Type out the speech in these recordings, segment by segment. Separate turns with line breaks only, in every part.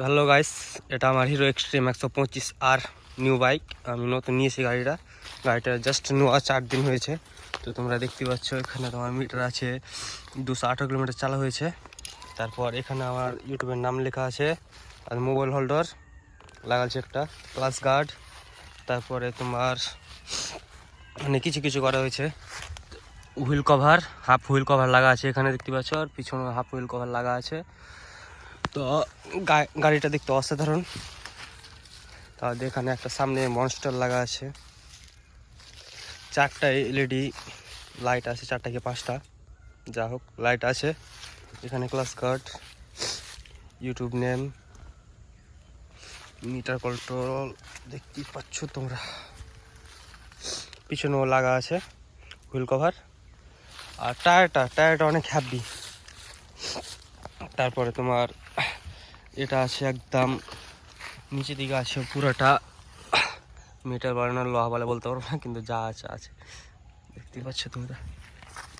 তো hello guys, এটা আমার hero extreme 125R new bike. আমি নতুন নিয়েছি গাড়িটা জাস্ট নেওয়া 4 দিন হয়েছে। তো তোমরা দেখতে পাচ্ছ এখানে তোমার মিটার আছে, 218 কিলোমিটার চালা হয়েছে। তারপর এখানে আমার ইউটিউবের নাম লেখা আছে, আর মোবাইল হোল্ডার লাগাচ্ছে একটা, প্লাস গার্ড। তারপরে তোমার মানে কিছু করা হয়েছে, wheel cover, half wheel cover লাগা আছে এখানে দেখতে পাচ্ছ, আর পিছনে হাফ হুইল কভার লাগা আছে। তো গাড়িটা দেখতে অসাধারণ। তাহলে এখানে একটা সামনে মনস্টার লাগা আছে, 4টা এলইডি লাইট আছে, 4টা কি 5টা, যা হোক লাইট আছে এখানে। Class guard, YouTube name, meter control দেখতেই পাচ্ছ তোমরা। পিছনেও লাগা আছে হুইল কভার। আর টায়ারটা অনেক হ্যাভি। তারপরে তোমার এটা আছে একদম নিচের দিকে আছে পুরোটা মিটার বানানোর লোহা বলে বলতে পারবো না, কিন্তু যা আছে দেখতে পাচ্ছ তোমরা।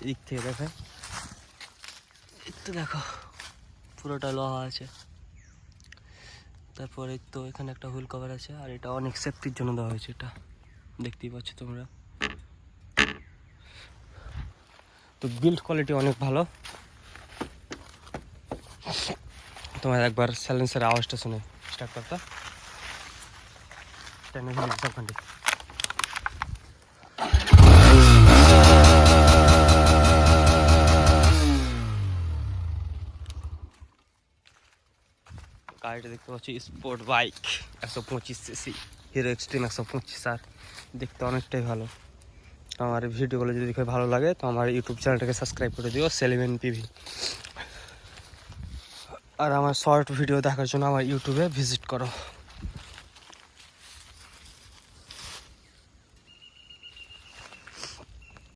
এদিক থেকে দেখো, একটু দেখো পুরোটা লোহা আছে। তারপরে তো এখানে একটা হুইল কভার আছে, আর এটা অনেক সেফটির জন্য দেওয়া হয়েছে, এটা দেখতেই পাচ্ছ তোমরা। তো বিল্ড কোয়ালিটি অনেক ভালো। তোমার একবার সাইলেন্সারের আওয়াজটা শুনে স্টার্ট করতে গাড়িটা দেখতে পাচ্ছি sport bike 125cc hero extreme 125R, দেখতে অনেকটাই ভালো। আমার ভিডিওগুলো যদি দেখে ভালো লাগে তো আমার ইউটিউব চ্যানেলটাকে সাবস্ক্রাইব করে দিও, সেলিমেন পিভি। আর আমার শর্ট ভিডিও দেখার জন্য আমার ইউটিউবে ভিজিট করো।